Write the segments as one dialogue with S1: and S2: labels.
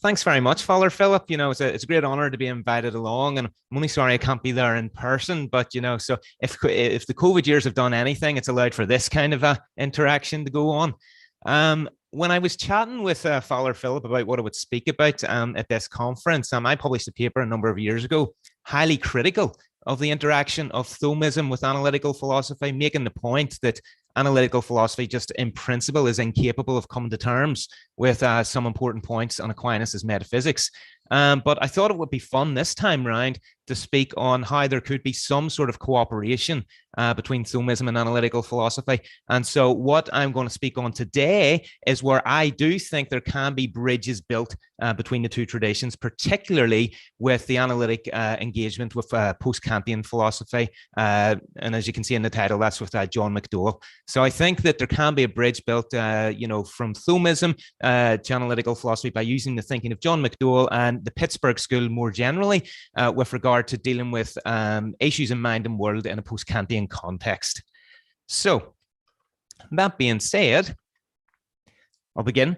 S1: Thanks very much, Father Philip. It's a great honor to be invited along, and I'm only sorry I can't be there in person. But so if the COVID years have done anything, it's allowed for this kind of a interaction to go on. When I was chatting with Father Philip about what I would speak about at this conference, I published a paper a number of years ago, highly critical of the interaction of Thomism with analytical philosophy, making the point that analytical philosophy just in principle is incapable of coming to terms with some important points on Aquinas' metaphysics. But I thought it would be fun this time round to speak on how there could be some sort of cooperation between Thomism and analytical philosophy. And so what I'm going to speak on today is where I do think there can be bridges built between the two traditions, particularly with the analytic engagement with post-Kantian philosophy. And as you can see in the title, that's with John McDowell. So I think that there can be a bridge built, from Thomism to analytical philosophy by using the thinking of John McDowell and the Pittsburgh School more generally with regard to dealing with issues in mind and world in a post-Kantian context. So that being said, I'll begin.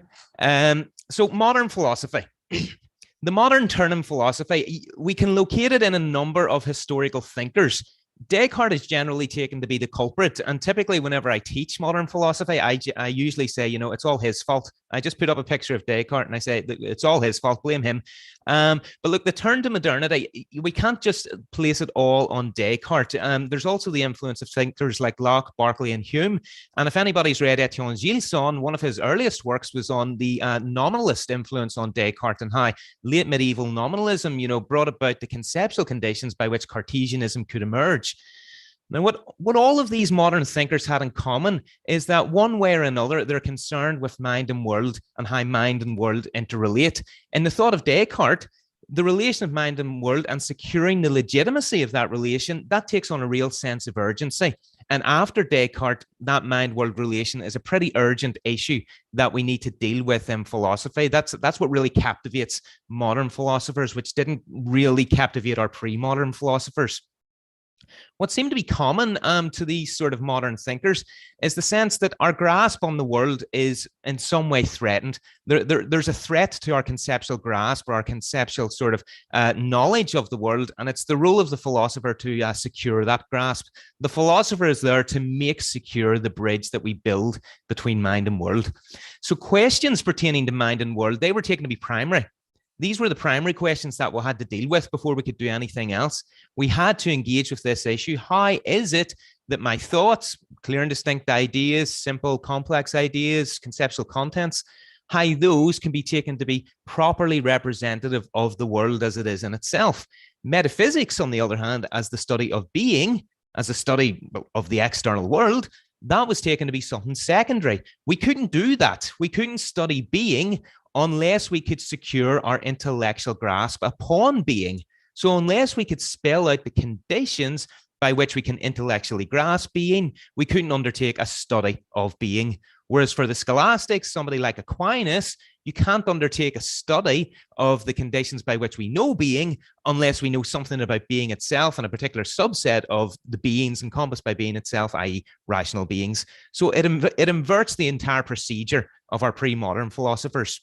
S1: So modern philosophy. The modern term in philosophy, we can locate it in a number of historical thinkers. Descartes is generally taken to be the culprit, and typically whenever I teach modern philosophy, I usually say, it's all his fault. I just put up a picture of Descartes and I say it's all his fault, blame him. But look, the turn to modernity, we can't just place it all on Descartes. There's also the influence of thinkers like Locke, Berkeley, and Hume. And if anybody's read Etienne Gilson, one of his earliest works was on the nominalist influence on Descartes and how late medieval nominalism, brought about the conceptual conditions by which Cartesianism could emerge. Now, what all of these modern thinkers had in common is that one way or another, they're concerned with mind and world and how mind and world interrelate. In the thought of Descartes, the relation of mind and world and securing the legitimacy of that relation, that takes on a real sense of urgency. And after Descartes, that mind-world relation is a pretty urgent issue that we need to deal with in philosophy. That's what really captivates modern philosophers, which didn't really captivate our pre-modern philosophers. What seemed to be common to these sort of modern thinkers is the sense that our grasp on the world is in some way threatened. There's a threat to our conceptual grasp or our conceptual sort of knowledge of the world, and it's the role of the philosopher to secure that grasp. The philosopher is there to make secure the bridge that we build between mind and world. So questions pertaining to mind and world, they were taken to be primary. These were the primary questions that we had to deal with before we could do anything else. We had to engage with this issue. How is it that my thoughts, clear and distinct ideas, simple, complex ideas, conceptual contents, how those can be taken to be properly representative of the world as it is in itself? Metaphysics, on the other hand, as the study of being, as a study of the external world, that was taken to be something secondary. We couldn't do that. We couldn't study being unless we could secure our intellectual grasp upon being. So unless we could spell out the conditions by which we can intellectually grasp being, we couldn't undertake a study of being. Whereas for the scholastics, somebody like Aquinas, you can't undertake a study of the conditions by which we know being unless we know something about being itself and a particular subset of the beings encompassed by being itself, i.e. rational beings. So it inverts the entire procedure of our pre-modern philosophers.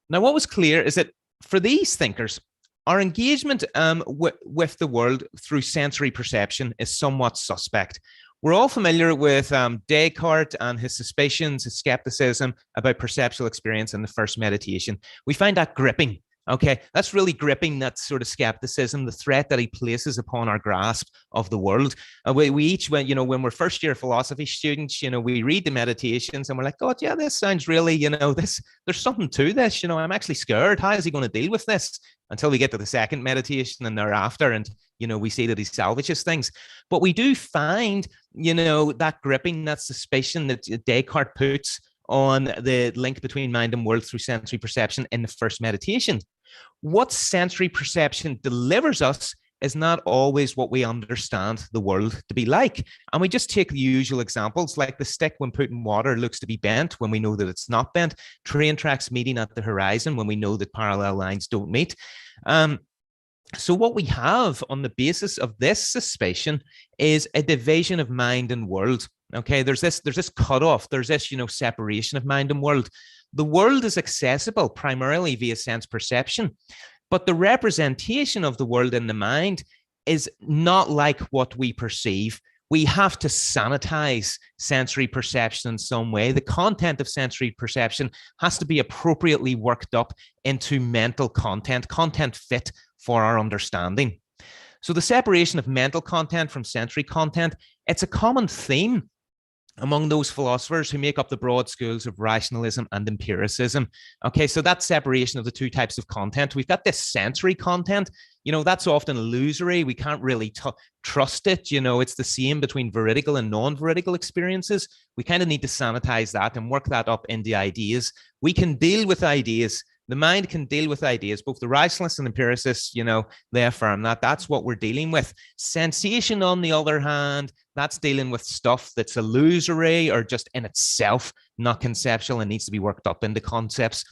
S1: Now, what was clear is that for these thinkers, our engagement with the world through sensory perception is somewhat suspect. We're all familiar with Descartes and his suspicions, his skepticism about perceptual experience in the first meditation. We find that gripping. Okay, that's really gripping, that sort of skepticism, the threat that he places upon our grasp of the world. We each, when we're first year philosophy students, we read the meditations and we're like, God, yeah, this sounds really, there's something to this. I'm actually scared. How is he going to deal with this? Until we get to the second meditation and thereafter, and we see that he salvages things. But we do find, that gripping, that suspicion that Descartes puts on the link between mind and world through sensory perception in the first meditation. What sensory perception delivers us is not always what we understand the world to be like. And we just take the usual examples, like the stick when put in water looks to be bent when we know that it's not bent, train tracks meeting at the horizon when we know that parallel lines don't meet. So what we have on the basis of this suspicion is a division of mind and world. Okay, there's this cutoff, there's this, separation of mind and world. The world is accessible primarily via sense perception, but the representation of the world in the mind is not like what we perceive. We have to sanitize sensory perception in some way. The content of sensory perception has to be appropriately worked up into mental content fit for our understanding. So the separation of mental content from sensory content, it's a common theme among those philosophers who make up the broad schools of rationalism and empiricism. Okay, so that separation of the two types of content, we've got this sensory content, that's often illusory. We can't really trust it. It's the same between veridical and non-veridical experiences. We kind of need to sanitize that and work that up into ideas. We can deal with ideas. The mind can deal with ideas. Both the rationalists and empiricists, they affirm that. That's what we're dealing with. Sensation, on the other hand, that's dealing with stuff that's illusory or just in itself not conceptual and needs to be worked up into concepts.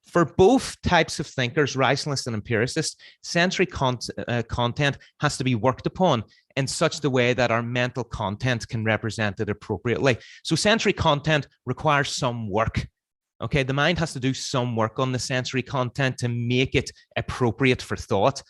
S1: For both types of thinkers, rationalists and empiricists, sensory content has to be worked upon in such the way that our mental content can represent it appropriately. So sensory content requires some work. Okay, the mind has to do some work on the sensory content to make it appropriate for thought.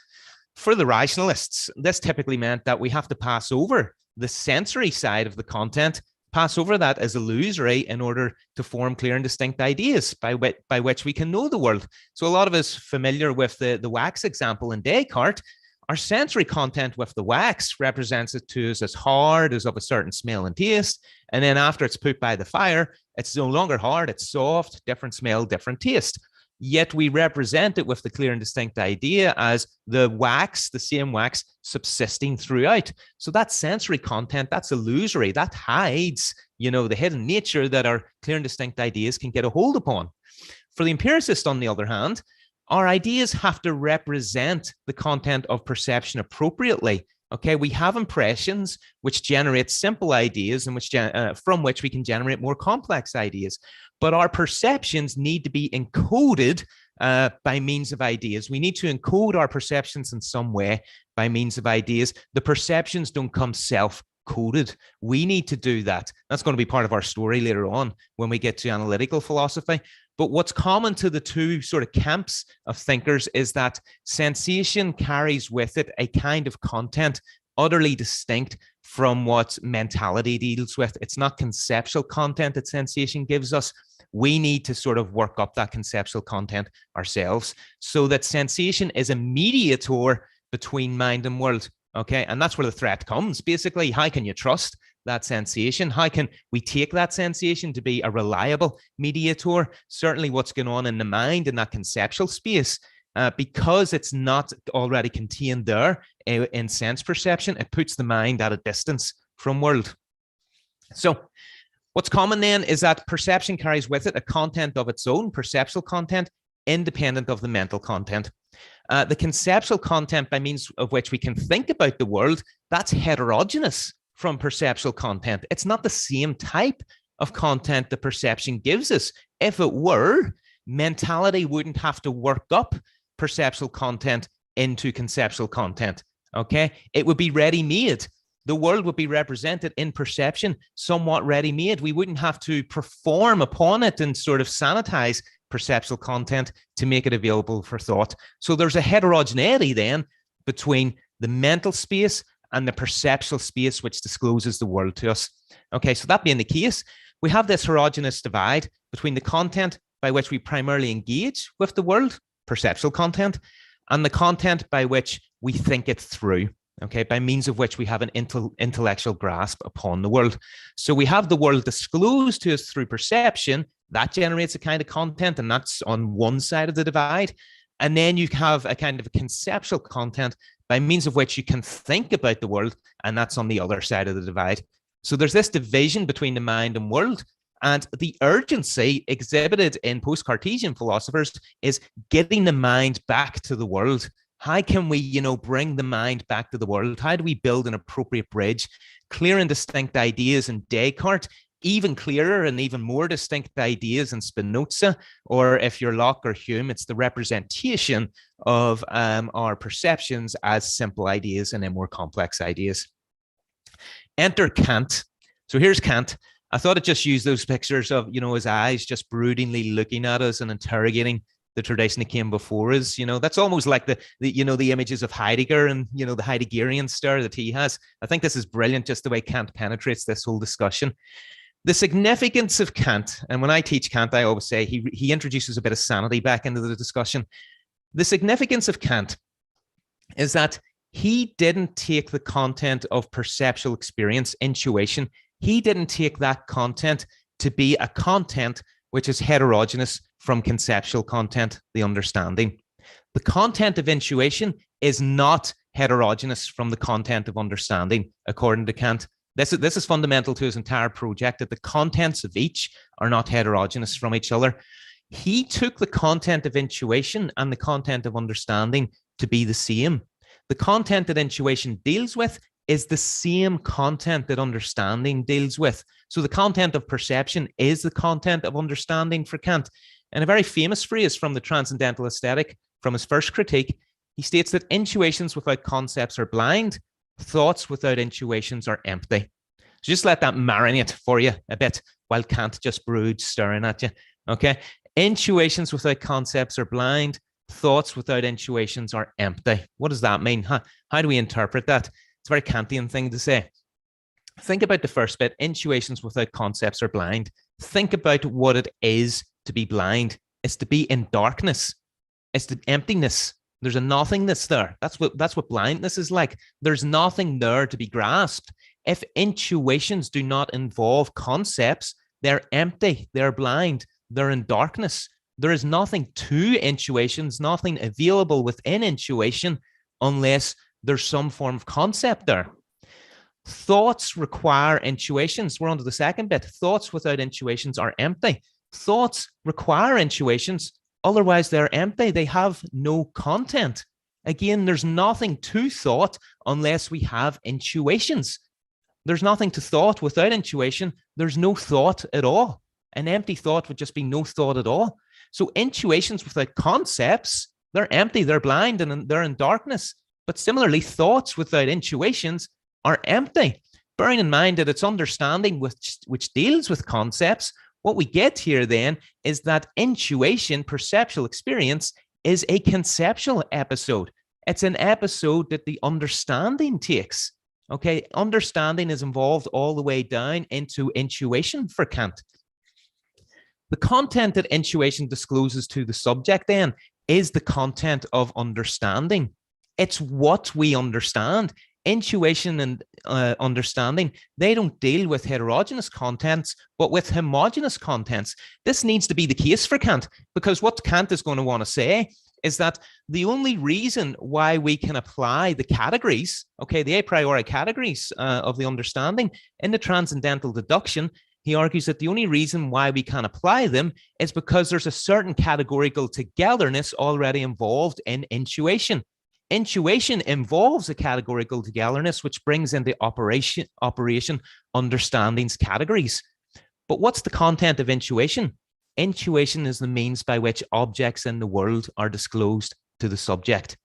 S1: For the rationalists, this typically meant that we have to pass over the sensory side of the content, pass over that as illusory in order to form clear and distinct ideas by which we can know the world. So a lot of us familiar with the wax example in Descartes. Our sensory content with the wax represents it to us as hard, as of a certain smell and taste. And then after it's put by the fire, it's no longer hard, it's soft, different smell, different taste. Yet we represent it with the clear and distinct idea as the wax, the same wax, subsisting throughout. So that sensory content, that's illusory. That hides, the hidden nature that our clear and distinct ideas can get a hold upon. For the empiricist, on the other hand, our ideas have to represent the content of perception appropriately. Okay, we have impressions which generate simple ideas and from which we can generate more complex ideas. But our perceptions need to be encoded by means of ideas. We need to encode our perceptions in some way by means of ideas. The perceptions don't come self-coded. We need to do that. That's going to be part of our story later on when we get to analytical philosophy. But what's common to the two sort of camps of thinkers is that sensation carries with it a kind of content utterly distinct from what mentality deals with. It's not conceptual content that sensation gives us. We need to sort of work up that conceptual content ourselves so that sensation is a mediator between mind and world. Okay, and that's where the threat comes. Basically, how can you trust that sensation? How can we take that sensation to be a reliable mediator? Certainly what's going on in the mind in that conceptual space, because it's not already contained there in sense perception, it puts the mind at a distance from world. So what's common then is that perception carries with it a content of its own, perceptual content, independent of the mental content. The conceptual content by means of which we can think about the world, that's heterogeneous from perceptual content. It's not the same type of content the perception gives us. If it were, mentality wouldn't have to work up perceptual content into conceptual content. Okay, it would be ready-made. The world would be represented in perception, somewhat ready-made. We wouldn't have to perform upon it and sort of sanitize perceptual content to make it available for thought. So there's a heterogeneity then between the mental space and the perceptual space which discloses the world to us. Okay, so that being the case, we have this heterogeneous divide between the content by which we primarily engage with the world, perceptual content, and the content by which we think it through, okay, by means of which we have an intellectual grasp upon the world. So we have the world disclosed to us through perception. That generates a kind of content, and that's on one side of the divide. And then you have a kind of a conceptual content by means of which you can think about the world, and that's on the other side of the divide. So there's this division between the mind and world, and the urgency exhibited in post-Cartesian philosophers is getting the mind back to the world. How can we, bring the mind back to the world? How do we build an appropriate bridge? Clear and distinct ideas in Descartes, even clearer and even more distinct ideas in Spinoza, or if you're Locke or Hume, it's the representation of our perceptions as simple ideas and then more complex ideas. Enter Kant. So here's Kant. I thought it just used those pictures of, his eyes just broodingly looking at us and interrogating the tradition that came before us. That's almost like the images of Heidegger and, the Heideggerian stare that he has. I think this is brilliant, just the way Kant penetrates this whole discussion. The significance of Kant, and when I teach Kant, I always say he introduces a bit of sanity back into the discussion. The significance of Kant is that he didn't take the content of perceptual experience, intuition, he didn't take that content to be a content which is heterogeneous from conceptual content, the understanding. The content of intuition is not heterogeneous from the content of understanding, according to Kant. This is fundamental to his entire project, that the contents of each are not heterogeneous from each other. He took the content of intuition and the content of understanding to be the same. The content that intuition deals with is the same content that understanding deals with. So the content of perception is the content of understanding for Kant. And a very famous phrase from the Transcendental Aesthetic, from his first critique, he states that intuitions without concepts are blind, thoughts without intuitions are empty. So just let that marinate for you a bit while Kant just broods staring at you. Okay. Intuitions without concepts are blind, thoughts without intuitions are empty. What does that mean? How do we interpret that? It's a very Kantian thing to say. Think about the first bit. Intuitions without concepts are blind. Think about what it is to be blind. It's to be in darkness. It's the emptiness. There's a nothingness there. That's what blindness is like. There's nothing there to be grasped. If intuitions do not involve concepts, they're empty, they're blind, they're in darkness. There is nothing to intuitions, nothing available within intuition unless there's some form of concept there. Thoughts require intuitions. We're on to the second bit. Thoughts without intuitions are empty. Thoughts require intuitions. Otherwise, they're empty. They have no content. Again, there's nothing to thought unless we have intuitions. There's nothing to thought without intuition. There's no thought at all. An empty thought would just be no thought at all. So intuitions without concepts, they're empty, they're blind, and they're in darkness. But similarly, thoughts without intuitions are empty. Bearing in mind that it's understanding which deals with concepts, what we get here then is that intuition, perceptual experience, is a conceptual episode. It's an episode that the understanding takes. Okay, understanding is involved all the way down into intuition for Kant. The content that intuition discloses to the subject then is the content of understanding. It's what we understand. Intuition and understanding, they don't deal with heterogeneous contents, but with homogeneous contents. This needs to be the case for Kant, because what Kant is going to want to say is that the only reason why we can apply the categories, okay, the a priori categories of the understanding in the transcendental deduction, he argues that the only reason why we can apply them is because there's a certain categorical togetherness already involved in intuition. Intuition involves a categorical togetherness, which brings in the operation understanding's categories. But what's the content of intuition? Intuition is the means by which objects in the world are disclosed to the subject.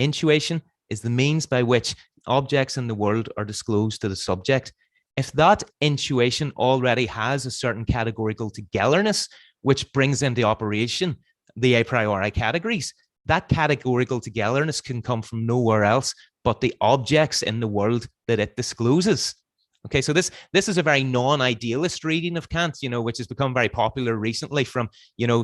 S1: Intuition is the means by which objects in the world are disclosed to the subject. If that intuition already has a certain categorical togetherness, which brings into operation the a priori categories, that categorical togetherness can come from nowhere else but the objects in the world that it discloses. Okay, so this is a very non-idealist reading of Kant, which has become very popular recently from,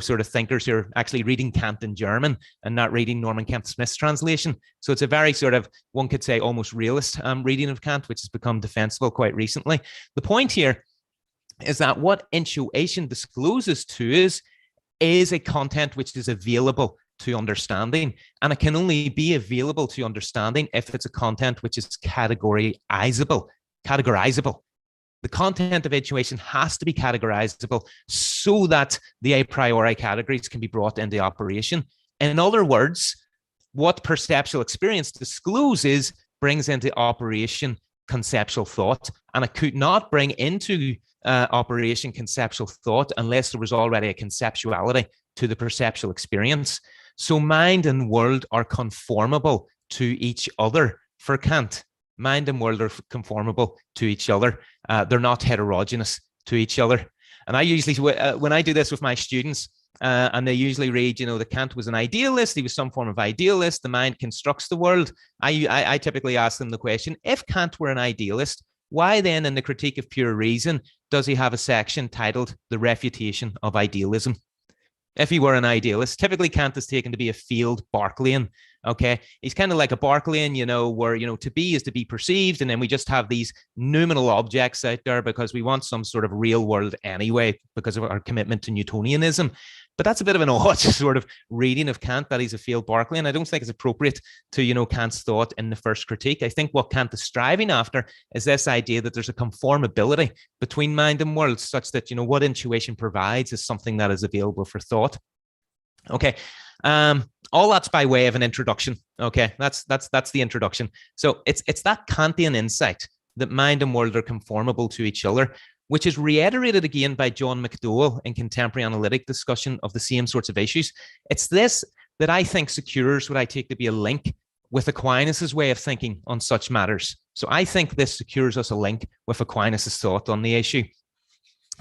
S1: sort of thinkers who are actually reading Kant in German and not reading Norman Kent Smith's translation. So it's a very sort of, one could say, almost realist reading of Kant, which has become defensible quite recently. The point here is that what intuition discloses to us is a content which is available to understanding, and it can only be available to understanding if it's a content which is categorizable. The content of intuition has to be categorizable so that the a priori categories can be brought into operation. In other words, what perceptual experience discloses brings into operation conceptual thought, and it could not bring into operation conceptual thought unless there was already a conceptuality to the perceptual experience. So mind and world are conformable to each other for Kant. Mind and world are conformable to each other. They're not heterogeneous. to each other. And I usually, when I do this with my students, and they usually read, that Kant was an idealist. He was some form of idealist. The mind constructs the world. I typically ask them the question, if Kant were an idealist, why then in the Critique of Pure Reason does he have a section titled The Refutation of Idealism? If he were an idealist, typically Kant is taken to be a failed Berkeleyan. Okay, he's kind of like a Berkeleyan, where to be is to be perceived, and then we just have these noumenal objects out there because we want some sort of real world anyway, because of our commitment to Newtonianism. But that's a bit of an odd sort of reading of Kant, that he's a failed Berkeleyan. I don't think it's appropriate to, Kant's thought in the first critique. I think what Kant is striving after is this idea that there's a conformability between mind and world, such that, what intuition provides is something that is available for thought. Okay. All that's by way of an introduction. Okay. That's the introduction. So it's that Kantian insight that mind and world are conformable to each other, which is reiterated again by John McDowell in contemporary analytic discussion of the same sorts of issues. It's this that I think secures what I take to be a link with Aquinas' way of thinking on such matters. So I think this secures us a link with Aquinas' thought on the issue.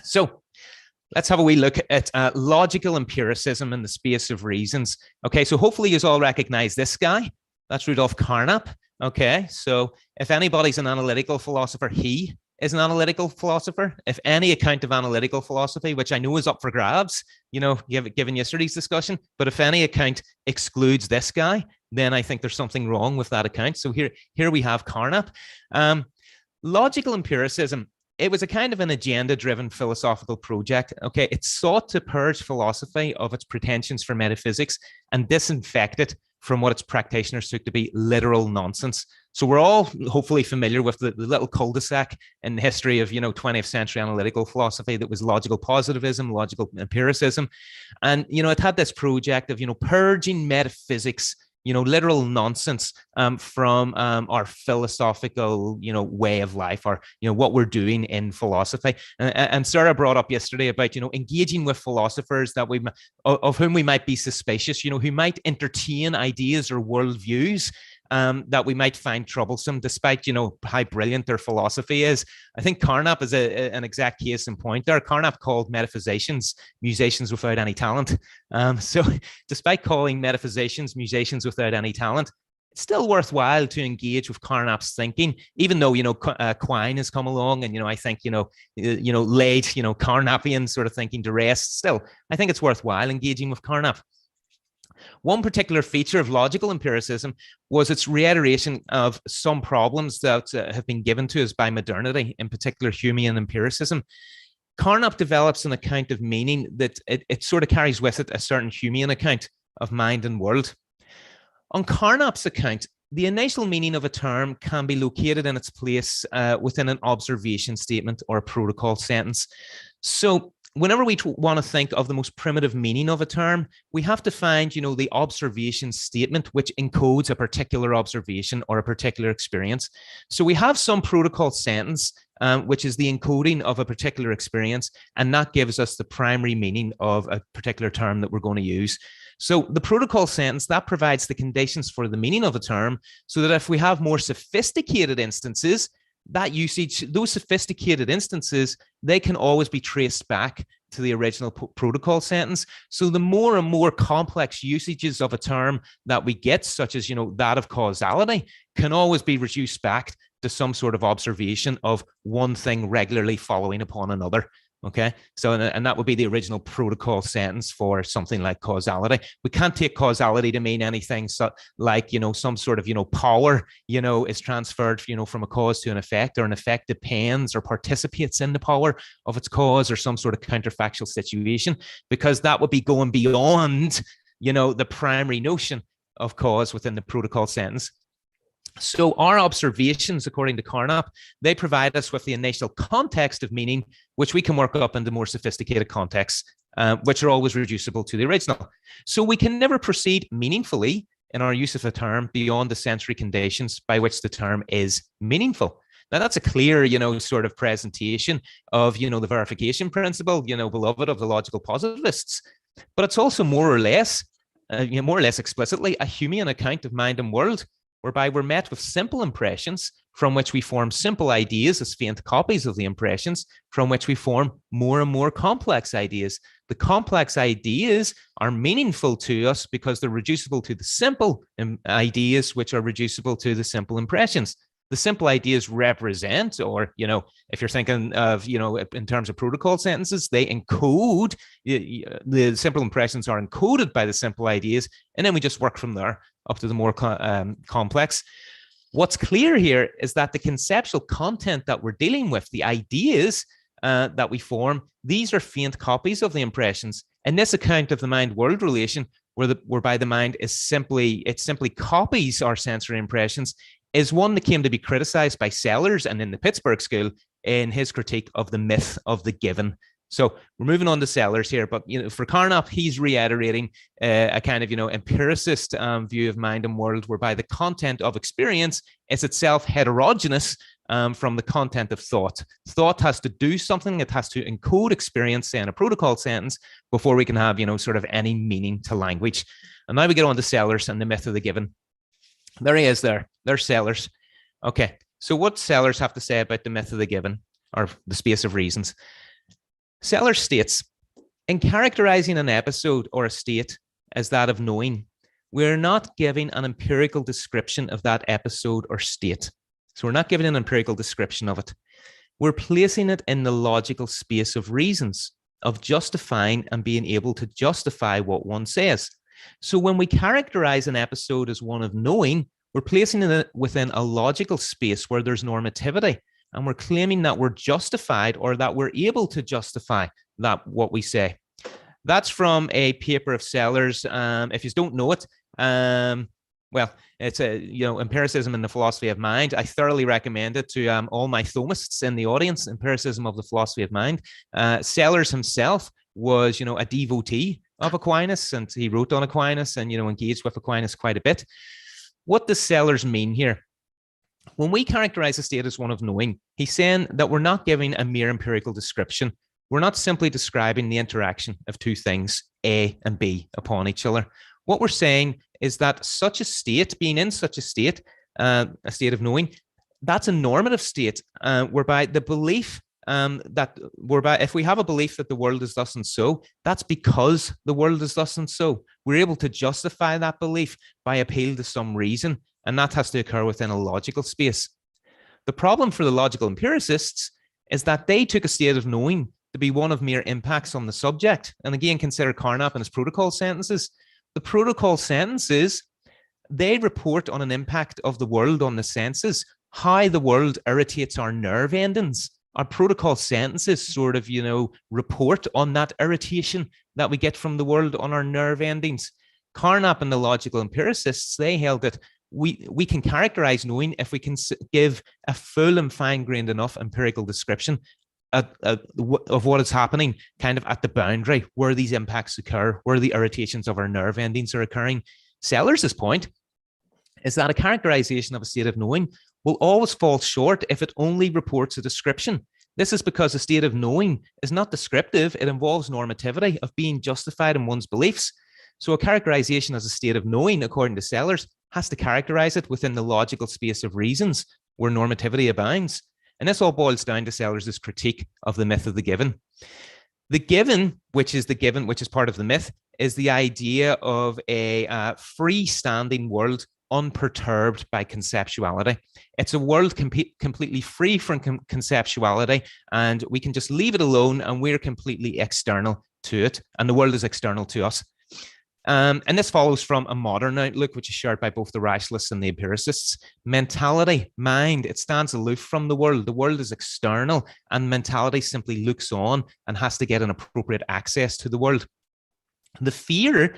S1: So let's have a wee look at logical empiricism in the space of reasons. Okay, so hopefully you all recognize this guy. That's Rudolf Carnap. Okay, so if anybody's an analytical philosopher, he is an analytical philosopher. If any account of analytical philosophy, which I know is up for grabs, given yesterday's discussion, but if any account excludes this guy, then I think there's something wrong with that account. So here we have Carnap. Logical empiricism, it was a kind of an agenda-driven philosophical project. Okay, it sought to purge philosophy of its pretensions for metaphysics and disinfect it from what its practitioners took to be literal nonsense. So we're all hopefully familiar with the little cul-de-sac in the history of 20th century analytical philosophy that was logical positivism, logical empiricism. And it had this project of purging metaphysics, literal nonsense from our philosophical way of life, or what we're doing in philosophy. And Sarah brought up yesterday about engaging with philosophers that of whom we might be suspicious, who might entertain ideas or worldviews that we might find troublesome, despite how brilliant their philosophy is. I think Carnap is an exact case in point there. Carnap called metaphysicians musicians without any talent. So despite calling metaphysicians musicians without any talent, it's still worthwhile to engage with Carnap's thinking, even though Quine has come along and I think laid Carnapian sort of thinking to rest. Still, I think it's worthwhile engaging with Carnap. One particular feature of logical empiricism was its reiteration of some problems that have been given to us by modernity, in particular Humean empiricism. Carnap develops an account of meaning that it sort of carries with it a certain Humean account of mind and world. On Carnap's account, the initial meaning of a term can be located in its place within an observation statement or a protocol sentence. So whenever we want to think of the most primitive meaning of a term, we have to find, the observation statement, which encodes a particular observation or a particular experience. So we have some protocol sentence, which is the encoding of a particular experience, and that gives us the primary meaning of a particular term that we're going to use. So the protocol sentence, that provides the conditions for the meaning of a term, so that if we have more sophisticated instances, that usage, those sophisticated instances, they can always be traced back to the original protocol sentence. So the more and more complex usages of a term that we get, such as, that of causality, can always be reduced back to some sort of observation of one thing regularly following upon another. Okay, so and that would be the original protocol sentence for something like causality. We can't take causality to mean anything like some sort of power is transferred from a cause to an effect, or an effect depends or participates in the power of its cause, or some sort of counterfactual situation, because that would be going beyond the primary notion of cause within the protocol sentence. So our observations, according to Carnap, they provide us with the initial context of meaning, which we can work up into more sophisticated contexts, which are always reducible to the original. So we can never proceed meaningfully in our use of a term beyond the sensory conditions by which the term is meaningful. Now, that's a clear, sort of presentation of, the verification principle, beloved of the logical positivists. But it's also more or less explicitly a Humean account of mind and world, whereby we're met with simple impressions from which we form simple ideas as faint copies of the impressions, from which we form more and more complex ideas. The complex ideas are meaningful to us because they're reducible to the simple ideas, which are reducible to the simple impressions. The simple ideas represent, or, if you're thinking of, in terms of protocol sentences, they encode, the simple impressions are encoded by the simple ideas, and then we just work from there up to the more complex. What's clear here is that the conceptual content that we're dealing with, the ideas that we form, these are faint copies of the impressions. In this account of the mind-world relation, whereby the mind is simply copies our sensory impressions, is one that came to be criticized by Sellers and in the Pittsburgh School in his critique of the myth of the given. So we're moving on to Sellers here, but for Carnap, he's reiterating a kind of empiricist view of mind and world, whereby the content of experience is itself heterogeneous from the content of thought. Thought has to do something; it has to encode experience in a protocol sentence before we can have sort of any meaning to language. And now we get on to Sellers and the myth of the given. There he is. There's Sellers. Okay, so what Sellers have to say about the myth of the given, or the space of reasons? Sellers states, in characterizing an episode or a state as that of knowing, we're not giving an empirical description of that episode or state. So we're not giving an empirical description of it. We're placing it in the logical space of reasons, of justifying and being able to justify what one says. So when we characterize an episode as one of knowing, we're placing it within a logical space where there's normativity, and we're claiming that we're justified, or that we're able to justify that what we say. That's from a paper of Sellers. If you don't know it, well, it's Empiricism in the Philosophy of Mind. I thoroughly recommend it to all my Thomists in the audience. Empiricism of the Philosophy of Mind. Sellers himself was, a devotee of Aquinas, and he wrote on Aquinas and, engaged with Aquinas quite a bit. What does Sellers mean here? When we characterize a state as one of knowing, he's saying that we're not giving a mere empirical description. We're not simply describing the interaction of two things, A and B, upon each other. What we're saying is that such a state, being in such a state of knowing, that's a normative state, whereby the belief if we have a belief that the world is thus and so, that's because the world is thus and so. We're able to justify that belief by appeal to some reason, and that has to occur within a logical space. The problem for the logical empiricists is that they took a state of knowing to be one of mere impacts on the subject. And again, consider Carnap and his protocol sentences. The protocol sentences, they report on an impact of the world on the senses, how the world irritates our nerve endings. Our protocol sentences sort of, report on that irritation that we get from the world on our nerve endings. Carnap and the logical empiricists, they held that we can characterize knowing if we can give a full and fine-grained enough empirical description of what is happening kind of at the boundary where these impacts occur, where the irritations of our nerve endings are occurring. Sellers' point is that a characterization of a state of knowing will always fall short if it only reports a description. This is because a state of knowing is not descriptive. It involves normativity of being justified in one's beliefs. So a characterization as a state of knowing, according to Sellers, has to characterize it within the logical space of reasons where normativity abounds. And this all boils down to Sellers' critique of the myth of the given. The given, which is part of the myth, is the idea of a freestanding world unperturbed by conceptuality. It's a world completely free from conceptuality, and we can just leave it alone, and we're completely external to it, and the world is external to us. And this follows from a modern outlook, which is shared by both the rationalists and the empiricists. Mentality, mind, it stands aloof from the world. The world is external, and mentality simply looks on and has to get an appropriate access to the world. The fear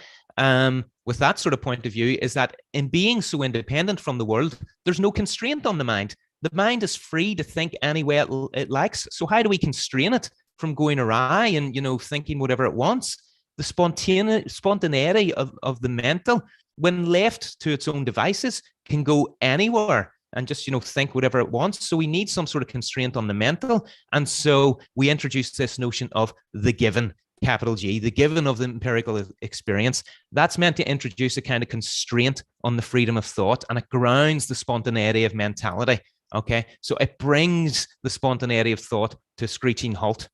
S1: with that sort of point of view is that in being so independent from the world, there's no constraint on the mind. The mind is free to think any way it likes. So how do we constrain it from going awry and, thinking whatever it wants? The spontaneity of the mental, when left to its own devices, can go anywhere and just, think whatever it wants. So we need some sort of constraint on the mental. And so we introduce this notion of the given, capital G, the given of the empirical experience. That's meant to introduce a kind of constraint on the freedom of thought, and it grounds the spontaneity of mentality. Okay, so it brings the spontaneity of thought to a screeching halt.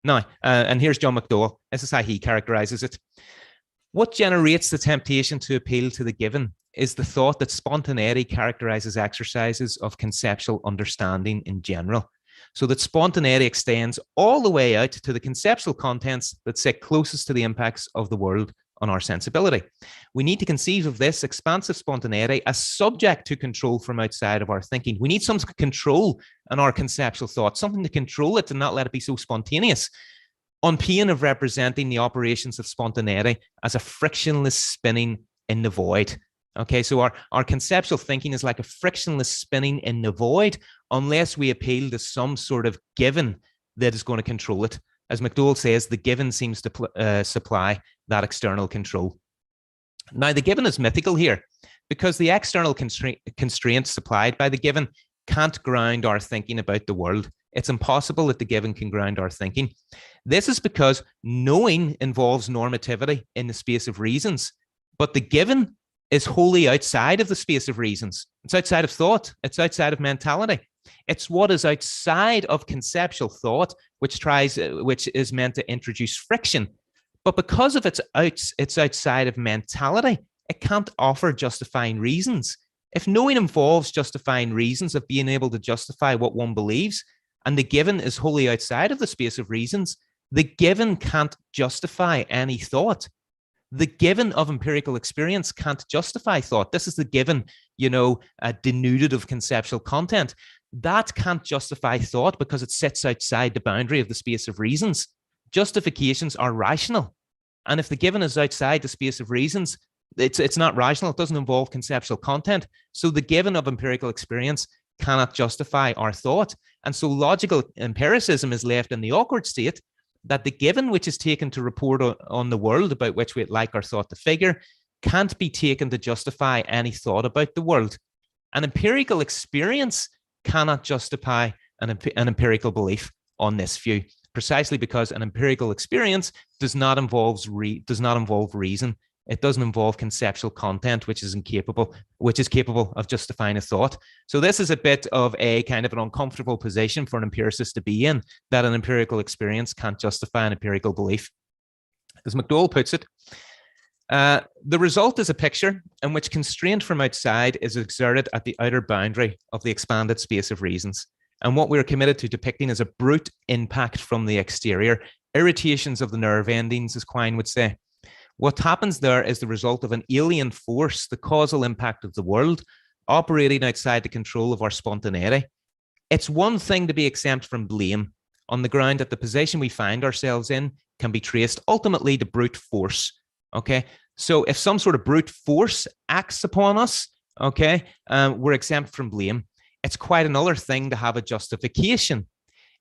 S1: Now, and here's John McDowell. This is how he characterizes it. What generates the temptation to appeal to the given is the thought that spontaneity characterizes exercises of conceptual understanding in general. So that spontaneity extends all the way out to the conceptual contents that sit closest to the impacts of the world on our sensibility. We need to conceive of this expansive spontaneity as subject to control from outside of our thinking. We need some control in our conceptual thought, something to control it and not let it be so spontaneous, on pain of representing the operations of spontaneity as a frictionless spinning in the void. Okay, so our conceptual thinking is like a frictionless spinning in the void unless we appeal to some sort of given that is going to control it. As McDowell says, the given seems to supply that external control. Now, the given is mythical here because the external constraints supplied by the given can't ground our thinking about the world. It's impossible that the given can ground our thinking. This is because knowing involves normativity in the space of reasons, but the given is wholly outside of the space of reasons. It's outside of thought. It's outside of mentality. It's what is outside of conceptual thought, which is meant to introduce friction. But because of it's outside of mentality, it can't offer justifying reasons. If knowing involves justifying reasons of being able to justify what one believes, and the given is wholly outside of the space of reasons, the given can't justify any thought. The given of empirical experience can't justify thought. This is the given, denuded of conceptual content. That can't justify thought because it sits outside the boundary of the space of reasons. Justifications are rational. And if the given is outside the space of reasons, it's not rational. It doesn't involve conceptual content. So the given of empirical experience cannot justify our thought. And so logical empiricism is left in the awkward state that the given which is taken to report on the world about which we'd like our thought to figure can't be taken to justify any thought about the world. An empirical experience cannot justify an empirical belief on this view, precisely because an empirical experience does not involve reason. It doesn't involve conceptual content, which is capable of justifying a thought. So this is a bit of a kind of an uncomfortable position for an empiricist to be in, that an empirical experience can't justify an empirical belief. As McDowell puts it, the result is a picture in which constraint from outside is exerted at the outer boundary of the expanded space of reasons. And what we're committed to depicting is a brute impact from the exterior, irritations of the nerve endings, as Quine would say. What happens there is the result of an alien force, the causal impact of the world, operating outside the control of our spontaneity. It's one thing to be exempt from blame on the ground that the position we find ourselves in can be traced ultimately to brute force. Okay, so if some sort of brute force acts upon us, we're exempt from blame. It's quite another thing to have a justification.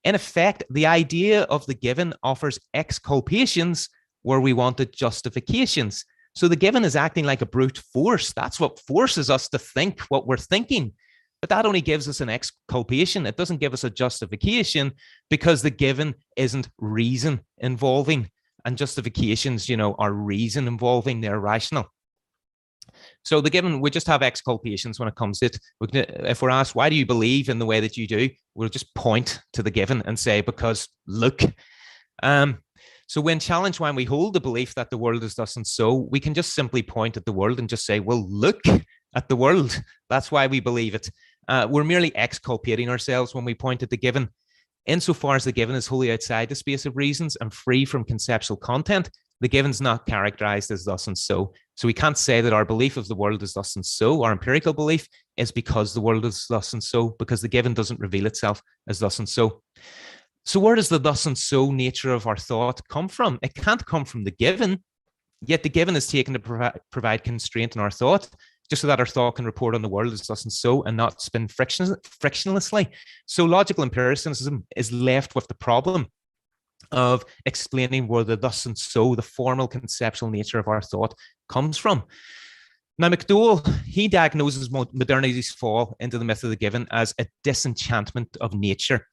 S1: In effect, the idea of the given offers exculpations where we wanted justifications. So the given is acting like a brute force. That's what forces us to think what we're thinking. But that only gives us an exculpation. It doesn't give us a justification because the given isn't reason involving. And justifications, are reason involving. They're rational. So the given, we just have exculpations when it comes to it. If we're asked, why do you believe in the way that you do? We'll just point to the given and say, because look. So when challenged, when we hold the belief that the world is thus and so, we can just simply point at the world and just say, well, look at the world. That's why we believe it. We're merely exculpating ourselves when we point at the given. Insofar as the given is wholly outside the space of reasons and free from conceptual content, the given's not characterized as thus and so. So we can't say that our belief of the world is thus and so. Our empirical belief is because the world is thus and so, because the given doesn't reveal itself as thus and so. So where does the thus and so nature of our thought come from? It can't come from the given, yet the given is taken to provide constraint in our thought, just so that our thought can report on the world as thus and so and not spin frictionlessly. So logical empiricism is left with the problem of explaining where the thus and so, the formal conceptual nature of our thought, comes from. Now, McDowell, he diagnoses modernity's fall into the myth of the given as a disenchantment of nature.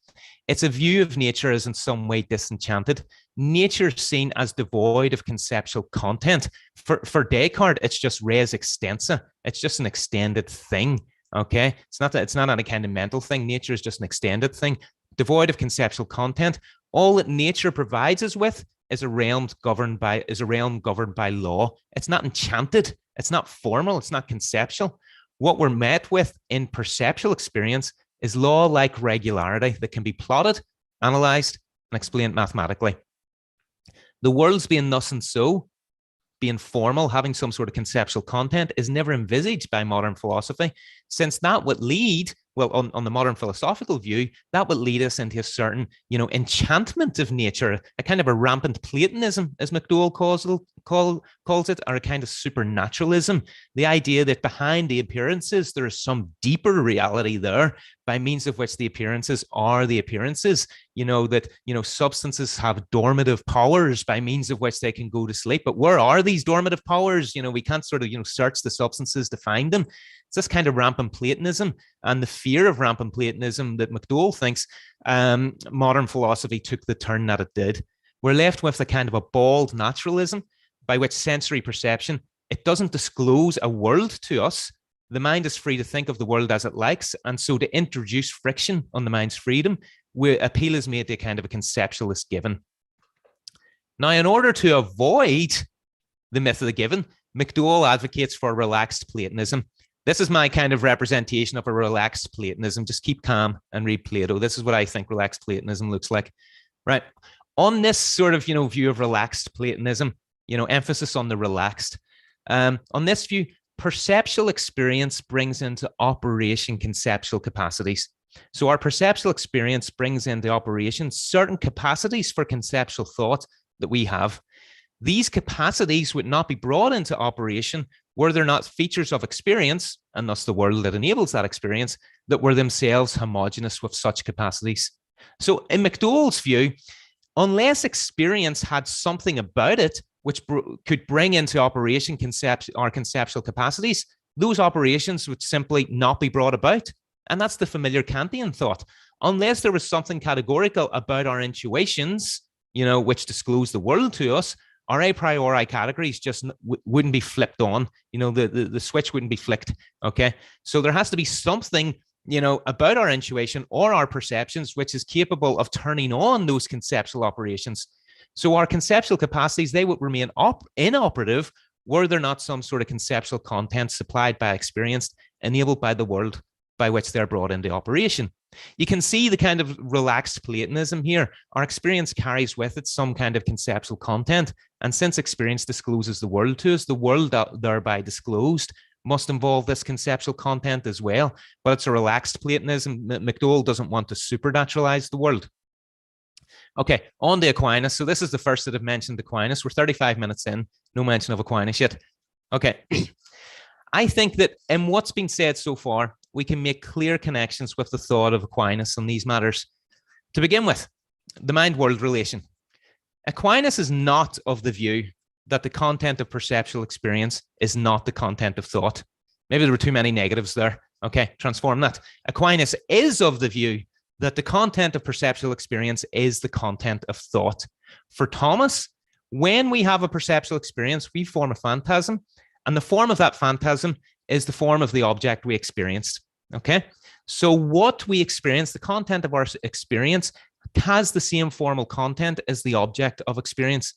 S1: It's a view of nature as in some way disenchanted. Nature is seen as devoid of conceptual content. For Descartes, it's just res extensa. It's just an extended thing. Okay, it's not any kind of mental thing. Nature is just an extended thing, devoid of conceptual content. All that nature provides us with is a realm governed by law. It's not enchanted. It's not formal. It's not conceptual. What we're met with in perceptual experience is law-like regularity that can be plotted, analyzed, and explained mathematically. The world's being thus and so, being formal, having some sort of conceptual content, is never envisaged by modern philosophy, since that would lead, well, on the modern philosophical view, that would lead us into a certain, enchantment of nature, a kind of a rampant Platonism, as McDowell calls it, or a kind of supernaturalism, the idea that behind the appearances, there is some deeper reality there, by means of which the appearances are the appearances, that, substances have dormitive powers by means of which they can go to sleep. But where are these dormitive powers? We can't sort of, search the substances to find them. It's this kind of rampant Platonism and the fear of rampant Platonism that McDowell thinks modern philosophy took the turn that it did. We're left with a kind of a bald naturalism by which sensory perception, it doesn't disclose a world to us. The mind is free to think of the world as it likes. And so to introduce friction on the mind's freedom, appeal is made to a kind of a conceptualist given. Now, in order to avoid the myth of the given, McDowell advocates for relaxed Platonism. This is my kind of representation of a relaxed Platonism. Just keep calm and read Plato. This is what I think relaxed Platonism looks like. Right. On this sort of, view of relaxed Platonism, emphasis on the relaxed. On this view, perceptual experience brings into operation conceptual capacities. So our perceptual experience brings into operation certain capacities for conceptual thought that we have. These capacities would not be brought into operation were there not features of experience, and thus the world that enables that experience, that were themselves homogeneous with such capacities. So in McDowell's view, unless experience had something about it which could bring into operation our conceptual capacities, those operations would simply not be brought about. And that's the familiar Kantian thought. Unless there was something categorical about our intuitions, which disclose the world to us, our a priori categories just wouldn't be flipped on. The switch wouldn't be flicked. Okay. So there has to be something, about our intuition or our perceptions, which is capable of turning on those conceptual operations. So our conceptual capacities, they would remain inoperative were there not some sort of conceptual content supplied by experience, enabled by the world by which they're brought into operation. You can see the kind of relaxed Platonism here. Our experience carries with it some kind of conceptual content. And since experience discloses the world to us, the world thereby disclosed must involve this conceptual content as well. But it's a relaxed Platonism. McDowell doesn't want to supernaturalize the world. Okay, on to Aquinas. So this is the first that I've mentioned Aquinas. We're 35 minutes in, no mention of Aquinas yet. Okay, I think that in what's been said so far, we can make clear connections with the thought of Aquinas on these matters. To begin with, the mind-world relation. Aquinas is not of the view that the content of perceptual experience is not the content of thought. Maybe there were too many negatives there. Okay, transform that. Aquinas is of the view that the content of perceptual experience is the content of thought. For Thomas, when we have a perceptual experience, we form a phantasm, and the form of that phantasm is the form of the object we experienced. Okay, so what we experience, the content of our experience, has the same formal content as the object of experience.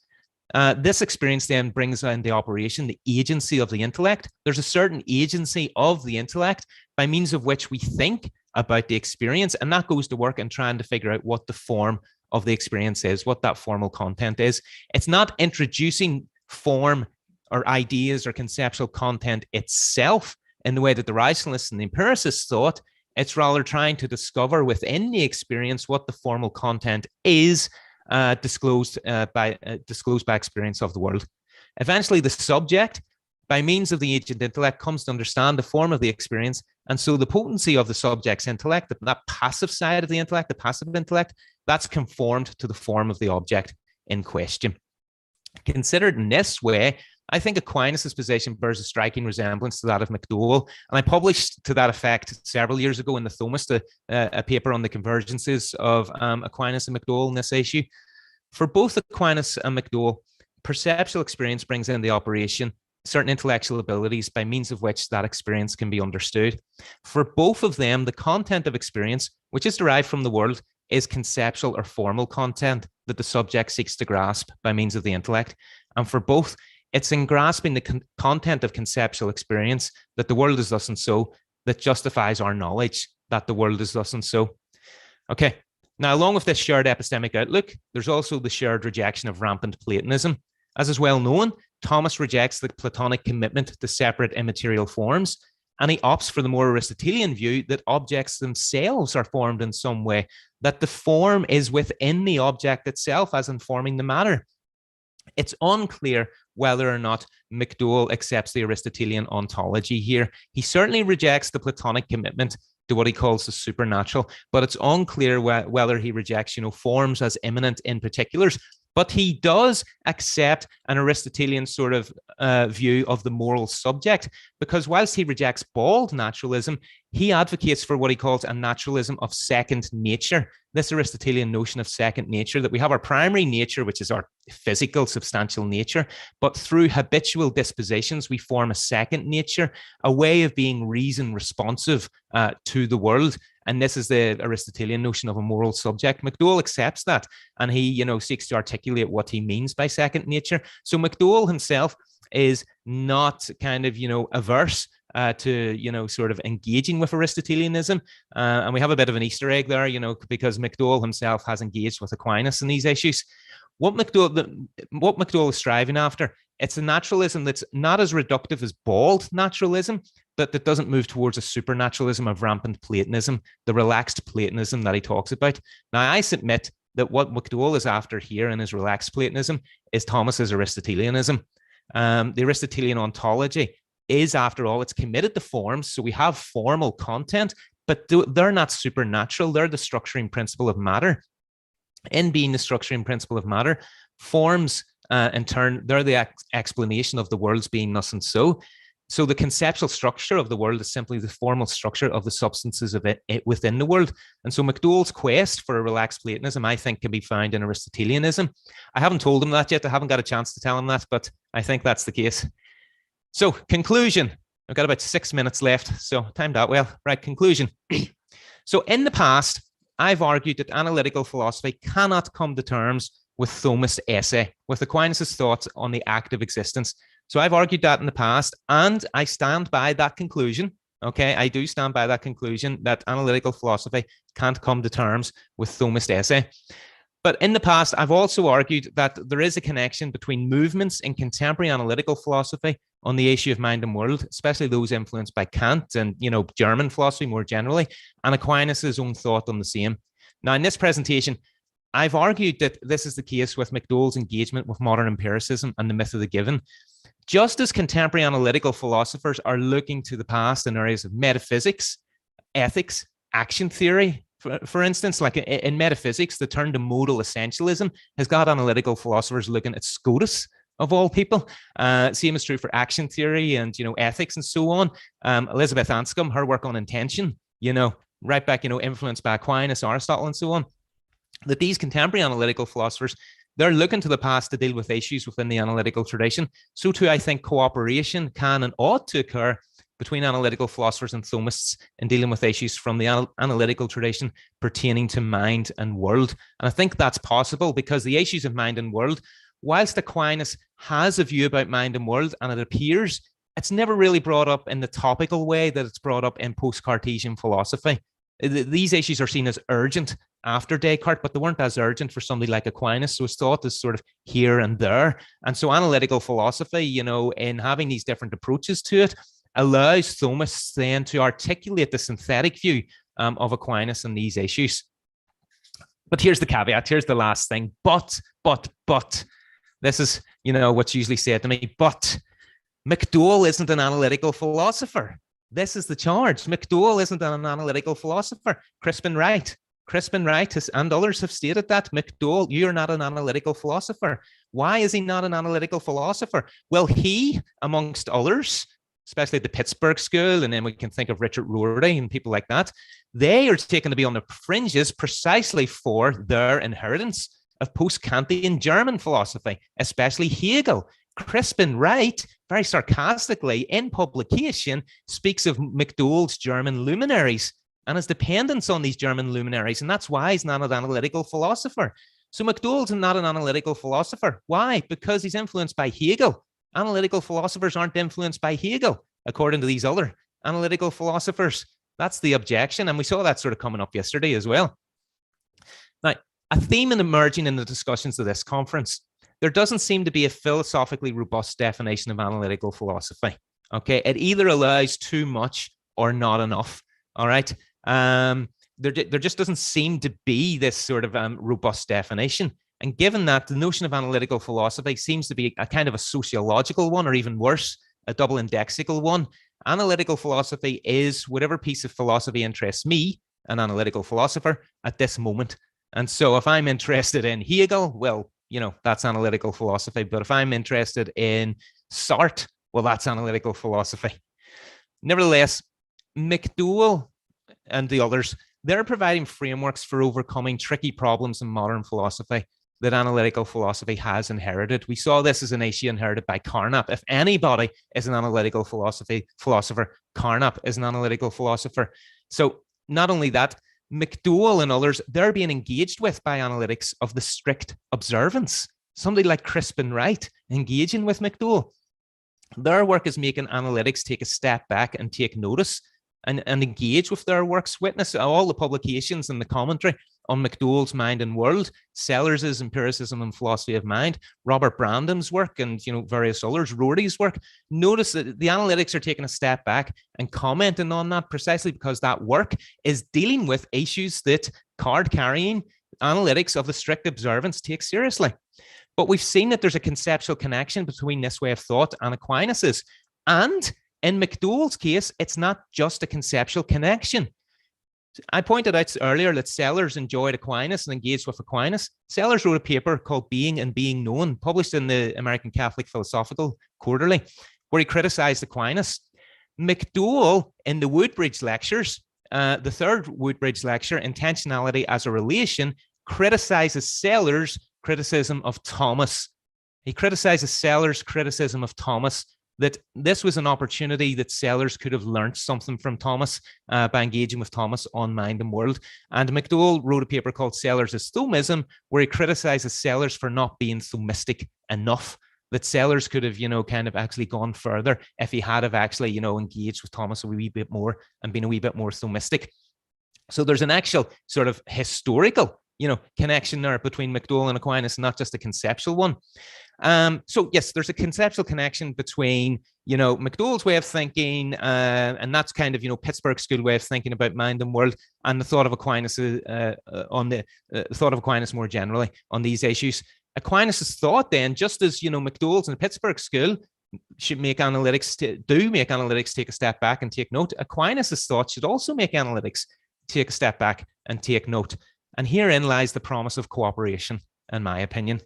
S1: This experience then brings into operation the agency of the intellect. There's a certain agency of the intellect by means of which we think about the experience, and that goes to work in trying to figure out what the form of the experience is, what that formal content is. It's not introducing form or ideas or conceptual content itself in the way that the rationalists and the empiricists thought. It's rather trying to discover within the experience what the formal content is, disclosed by experience of the world. Eventually, the subject, by means of the agent intellect, comes to understand the form of the experience, and so the potency of the subject's intellect, that passive side of the intellect, the passive intellect, that's conformed to the form of the object in question. Considered in this way, I think Aquinas' position bears a striking resemblance to that of McDowell, and I published to that effect several years ago in the Thomist a paper on the convergences of Aquinas and McDowell in this issue. For both Aquinas and McDowell, perceptual experience brings in the operation certain intellectual abilities by means of which that experience can be understood. For both of them, the content of experience, which is derived from the world, is conceptual or formal content that the subject seeks to grasp by means of the intellect. And for both, it's in grasping the content of conceptual experience that the world is thus and so that justifies our knowledge that the world is thus and so. Okay, now along with this shared epistemic outlook, there's also the shared rejection of rampant Platonism. As is well known, Thomas rejects the Platonic commitment to separate immaterial forms, and he opts for the more Aristotelian view that objects themselves are formed in some way, that the form is within the object itself as informing the matter. It's unclear whether or not McDowell accepts the Aristotelian ontology here. He certainly rejects the Platonic commitment to what he calls the supernatural, but it's unclear whether he rejects, forms as immanent in particulars. But he does accept an Aristotelian sort of view of the moral subject, because whilst he rejects bald naturalism, he advocates for what he calls a naturalism of second nature. This Aristotelian notion of second nature, that we have our primary nature, which is our physical, substantial nature, but through habitual dispositions, we form a second nature, a way of being reason responsive to the world. And this is the Aristotelian notion of a moral subject. McDowell accepts that, and he, seeks to articulate what he means by second nature. So McDowell himself is not kind of, averse to, sort of engaging with Aristotelianism. And we have a bit of an Easter egg there, because McDowell himself has engaged with Aquinas in these issues. What McDowell is striving after, it's a naturalism that's not as reductive as bald naturalism, but that doesn't move towards a supernaturalism of rampant Platonism, the relaxed Platonism that he talks about. Now, I submit that what McDowell is after here in his relaxed Platonism is Thomas's Aristotelianism. The Aristotelian ontology is, after all, it's committed to forms. So we have formal content, but they're not supernatural. They're the structuring principle of matter. In being the structuring principle of matter, forms, in turn, they're the explanation of the world's being thus and so. So the conceptual structure of the world is simply the formal structure of the substances of it within the world. And so McDowell's quest for a relaxed Platonism, I think, can be found in Aristotelianism. I haven't told him that yet. I haven't got a chance to tell him that, but I think that's the case. So conclusion, I've got about 6 minutes left, so timed out well. Right, conclusion. So in the past, I've argued that analytical philosophy cannot come to terms with Thomist's essay, with Aquinas' thoughts on the act of existence. So I've argued that in the past, and I stand by that conclusion. Okay, I do stand by that conclusion that analytical philosophy can't come to terms with Thomist's essay. But in the past, I've also argued that there is a connection between movements in contemporary analytical philosophy on the issue of mind and world, especially those influenced by Kant and, German philosophy more generally, and Aquinas' own thought on the same. Now, in this presentation, I've argued that this is the case with McDowell's engagement with modern empiricism and the myth of the given. Just as contemporary analytical philosophers are looking to the past in areas of metaphysics, ethics, action theory, for instance, like in metaphysics, the turn to modal essentialism has got analytical philosophers looking at Scotus, of all people. Same is true for action theory and, ethics and so on. Elizabeth Anscombe, her work on intention, right back, influenced by Aquinas, Aristotle, and so on. That these contemporary analytical philosophers, they're looking to the past to deal with issues within the analytical tradition. So too, I think cooperation can and ought to occur between analytical philosophers and Thomists in dealing with issues from the analytical tradition pertaining to mind and world. And I think that's possible because the issues of mind and world, whilst Aquinas has a view about mind and world, and it appears it's never really brought up in the topical way that it's brought up in post-Cartesian philosophy. These issues are seen as urgent after Descartes, but they weren't as urgent for somebody like Aquinas. So his thought is sort of here and there. And so analytical philosophy, in having these different approaches to it, allows Thomists then to articulate the synthetic view of Aquinas and these issues. But here's the caveat. Here's the last thing. But, this is, what's usually said to me, but McDowell isn't an analytical philosopher. This is the charge. McDowell isn't an analytical philosopher. Crispin Wright and others have stated that. McDowell, you're not an analytical philosopher. Why is he not an analytical philosopher? Well, he, amongst others, especially the Pittsburgh School, and then we can think of Richard Rorty and people like that, they are taken to be on the fringes precisely for their inheritance of post-Kantian German philosophy, especially Hegel. Crispin Wright, very sarcastically, in publication, speaks of McDowell's German luminaries and his dependence on these German luminaries. And that's why he's not an analytical philosopher. So McDowell's not an analytical philosopher. Why? Because he's influenced by Hegel. Analytical philosophers aren't influenced by Hegel, according to these other analytical philosophers. That's the objection. And we saw that sort of coming up yesterday as well. Now, a theme emerging in the discussions of this conference: there doesn't seem to be a philosophically robust definition of analytical philosophy. Okay, it either allows too much or not enough. All right. There just doesn't seem to be this sort of robust definition. And given that, the notion of analytical philosophy seems to be a kind of a sociological one, or even worse, a double indexical one. Analytical philosophy is whatever piece of philosophy interests me, an analytical philosopher, at this moment. And so if I'm interested in Hegel, well, that's analytical philosophy. But if I'm interested in Sartre, well, that's analytical philosophy. Nevertheless, McDowell and the others, they're providing frameworks for overcoming tricky problems in modern philosophy that analytical philosophy has inherited. We saw this as an issue inherited by Carnap. If anybody is an analytical philosopher, Carnap is an analytical philosopher. So not only that, McDowell and others, they're being engaged with by analytics of the strict observance. Somebody like Crispin Wright engaging with McDowell. Their work is making analytics take a step back and take notice and engage with their works. Witness all the publications and the commentary on McDowell's Mind and World, Sellers's Empiricism and Philosophy of Mind, Robert Brandam's work, and various others, Rorty's work. Notice that the analytics are taking a step back and commenting on that, precisely because that work is dealing with issues that card-carrying analytics of the strict observance takes seriously. But we've seen that there's a conceptual connection between this way of thought and Aquinas's. And in McDowell's case, it's not just a conceptual connection. I pointed out earlier that Sellers enjoyed Aquinas and engaged with Aquinas. Sellers wrote a paper called Being and Being Known, published in the American Catholic Philosophical Quarterly, where he criticized Aquinas. McDowell, in the Woodbridge lectures, the third Woodbridge lecture, Intentionality as a Relation, criticizes Sellers' criticism of Thomas. He criticizes Sellers' criticism of Thomas, that this was an opportunity that Sellers could have learned something from Thomas by engaging with Thomas on Mind and World. And McDowell wrote a paper called Sellers' Thomism, where he criticizes Sellers for not being Thomistic enough, that Sellers could have, kind of actually gone further if he had have actually, engaged with Thomas a wee bit more and been a wee bit more Thomistic. So there's an actual sort of historical, connection there between McDowell and Aquinas, not just a conceptual one. So yes, there's a conceptual connection between, McDowell's way of thinking, and that's kind of, Pittsburgh school way of thinking about mind and world, and the thought of Aquinas on the thought of Aquinas more generally on these issues. Aquinas' thought then, just as, McDowell's in the Pittsburgh school should make analytics, make analytics take a step back and take note, Aquinas' thought should also make analytics take a step back and take note. And herein lies the promise of cooperation, in my opinion.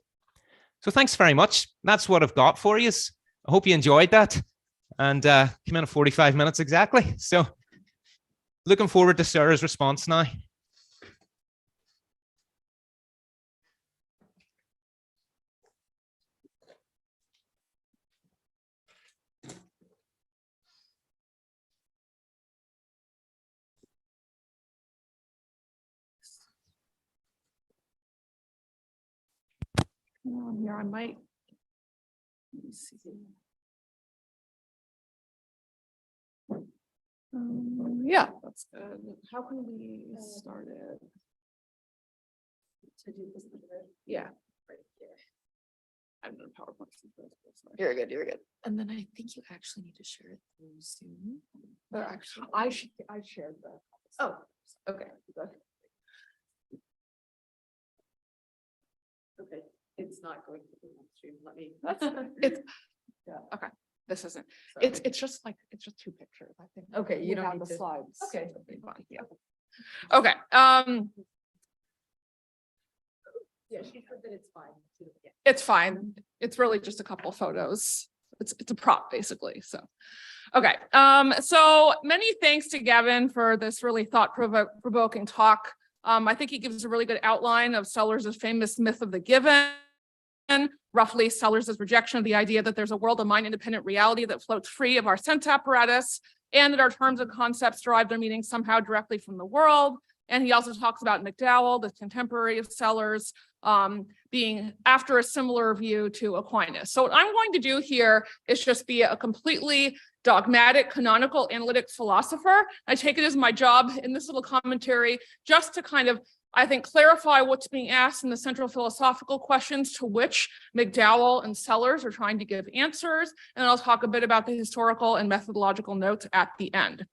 S1: So thanks very much. That's what I've got for you. I hope you enjoyed that. And came in at 45 minutes exactly. So looking forward to Sarah's response now.
S2: Here I might. Let me see. Yeah, that's good. How can we start it? Yeah. Right here. I'm in a PowerPoint. You're good. You're good. And then I think you actually need to share it through Zoom. Or actually, I shared that. Oh, okay. Okay. It's not going to the stream. Let me. It's yeah. Okay. This isn't. Sorry. It's just two pictures. I think. Okay. You don't have the slides. Okay. Yeah. Okay. Yeah, she said that it's fine. Yeah. It's fine. It's really just a couple photos. It's a prop basically. So, okay. So many thanks to Gaven for this really thought-provoking talk. I think he gives a really good outline of Sellers' famous myth of the given. roughly Sellers' rejection of the idea that there's a world of mind-independent reality that floats free of our sense apparatus, and that our terms and concepts derive their meaning somehow directly from the world. And he also talks about McDowell, the contemporary of Sellers, being after a similar view to Aquinas. So what I'm going to do here is just be a completely dogmatic, canonical, analytic philosopher. I take it as my job in this little commentary just to kind of, I think, clarify what's being asked in the central philosophical questions to which McDowell and Sellers are trying to give answers. And I'll talk a bit about the historical and methodological notes at the end.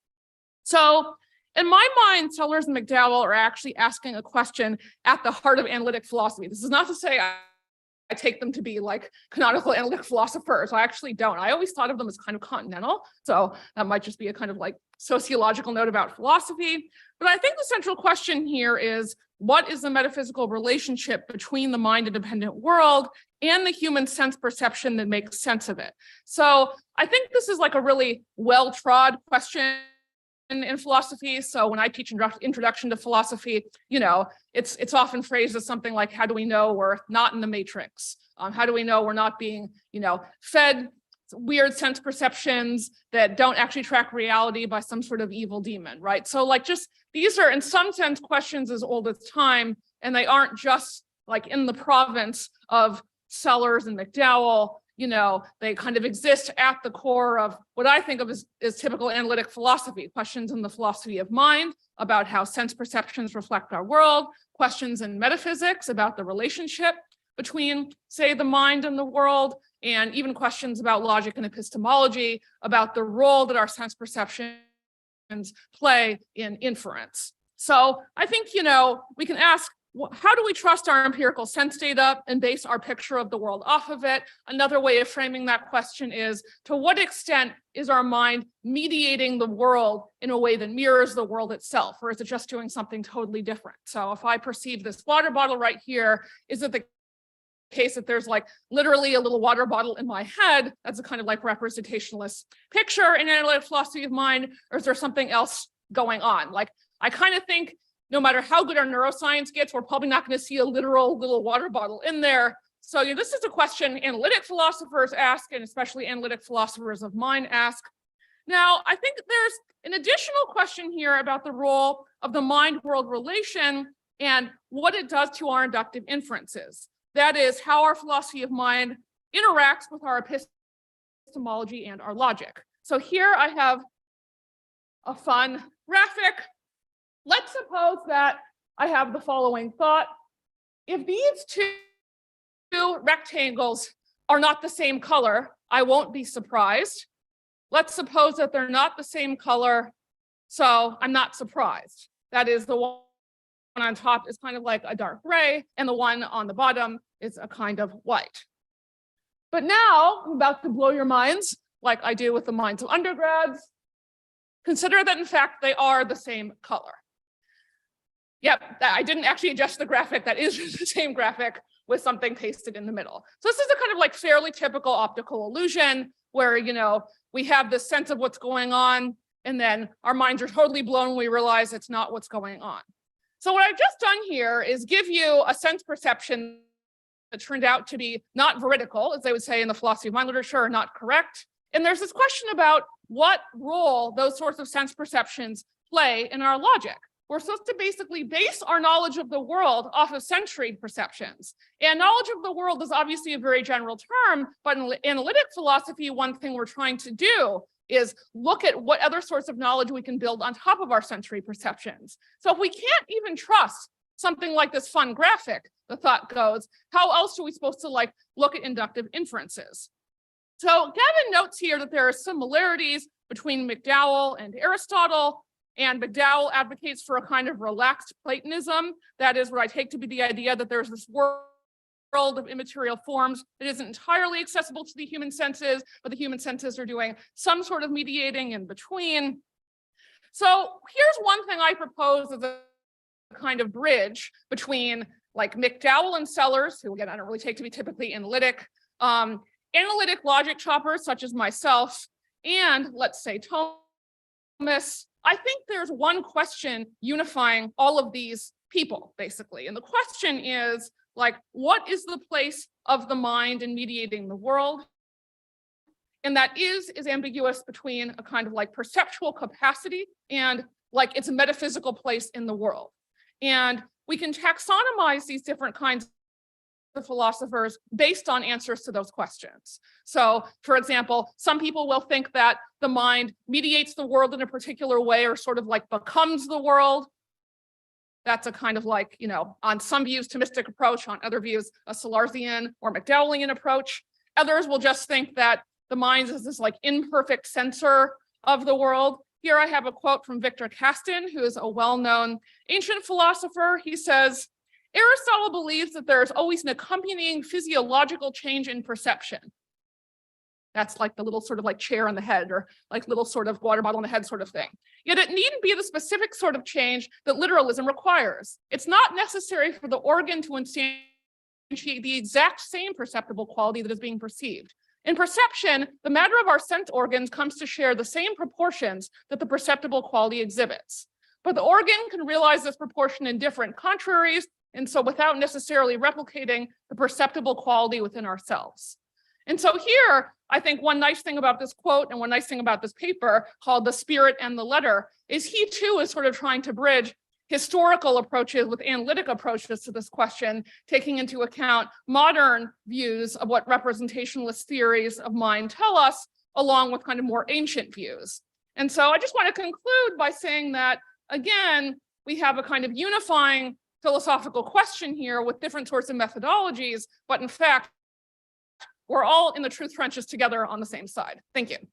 S2: So in my mind, Sellers and McDowell are actually asking a question at the heart of analytic philosophy. This is not to say I take them to be like canonical analytic philosophers. I actually don't. I always thought of them as kind of continental. So that might just be a kind of like sociological note about philosophy. But I think the central question here is, what is the metaphysical relationship between the mind-independent world and the human sense perception that makes sense of it? So I think this is like a really well-trod question in philosophy. So when I teach introduction to philosophy, you know, it's often phrased as something like, how do we know we're not in the matrix? How do we know we're not being, you know, fed weird sense perceptions that don't actually track reality by some sort of evil demon, right? So like, just these are in some sense questions as old as time, and they aren't just like in the province of Sellers and McDowell. You know, they kind of exist at the core of what I think of as typical analytic philosophy, questions in the philosophy of mind about how sense perceptions reflect our world, questions in metaphysics about the relationship between, say, the mind and the world, and even questions about logic and epistemology, about the role that our sense perceptions play in inference. So I think, you know, we can ask, how do we trust our empirical sense data and base our picture of the world off of it? Another way of framing that question is, to what extent is our mind mediating the world in a way that mirrors the world itself, or is it just doing something totally different? So if I perceive this water bottle right here, is it the case that there's like literally a little water bottle in my head? That's a kind of like representationalist picture in analytic philosophy of mind, or is there something else going on? Like, I kind of think no matter how good our neuroscience gets, we're probably not going to see a literal little water bottle in there. So this is a question analytic philosophers ask, and especially analytic philosophers of mind ask. Now, I think there's an additional question here about the role of the mind-world relation and what it does to our inductive inferences. That is, how our philosophy of mind interacts with our epistemology and our logic. So here I have a fun graphic. Let's suppose that I have the following thought. If these two rectangles are not the same color, I won't be surprised. Let's suppose that they're not the same color, so I'm not surprised. That is, the one on top is kind of like a dark gray, and the one on the bottom is a kind of white. But now I'm about to blow your minds, like I do with the minds of undergrads. Consider that, in fact, they are the same color. Yep, I didn't actually adjust the graphic. That is the same graphic with something pasted in the middle. So this is a kind of like fairly typical optical illusion where, you know, we have this sense of what's going on, and then our minds are totally blown when we realize it's not what's going on. So what I've just done here is give you a sense perception that turned out to be not veridical, as they would say in the philosophy of mind literature, or not correct. And there's this question about what role those sorts of sense perceptions play in our logic. We're supposed to basically base our knowledge of the world off of sensory perceptions. And knowledge of the world is obviously a very general term, but in analytic philosophy, one thing we're trying to do is look at what other sorts of knowledge we can build on top of our sensory perceptions. So if we can't even trust something like this fun graphic, the thought goes, how else are we supposed to like look at inductive inferences? So Gaven notes here that there are similarities between McDowell and Aristotle, and McDowell advocates for a kind of relaxed Platonism. That is what I take to be the idea that there's this world of immaterial forms that isn't entirely accessible to the human senses, but the human senses are doing some sort of mediating in between. So here's one thing I propose as a kind of bridge between like McDowell and Sellers, who again, I don't really take to be typically analytic, analytic logic choppers such as myself, and let's say Thomas. I think there's one question unifying all of these people, basically. And the question is, like, what is the place of the mind in mediating the world? And that is ambiguous between a kind of like perceptual capacity and like its metaphysical place in the world. And we can taxonomize these different kinds of philosophers based on answers to those questions. So, for example, some people will think that the mind mediates the world in a particular way or sort of like becomes the world. That's a kind of like, you know, on some views, Thomistic approach, on other views, a Salarzian or McDowellian approach. Others will just think that the mind is this like imperfect censor of the world. Here I have a quote from Victor Castin, who is a well-known ancient philosopher. He says, Aristotle believes that there is always an accompanying physiological change in perception. That's like the little sort of like chair on the head or like little sort of water bottle on the head sort of thing. Yet it needn't be the specific sort of change that literalism requires. It's not necessary for the organ to instantiate the exact same perceptible quality that is being perceived. In perception, the matter of our sense organs comes to share the same proportions that the perceptible quality exhibits. But the organ can realize this proportion in different contraries, and so without necessarily replicating the perceptible quality within ourselves. And so here, I think one nice thing about this quote and one nice thing about this paper called The Spirit and the Letter is he too is sort of trying to bridge historical approaches with analytic approaches to this question, taking into account modern views of what representationalist theories of mind tell us, along with kind of more ancient views. And so I just want to conclude by saying that, again, we have a kind of unifying philosophical question here with different sorts of methodologies, but in fact, we're all in the truth trenches together on the same side. Thank you.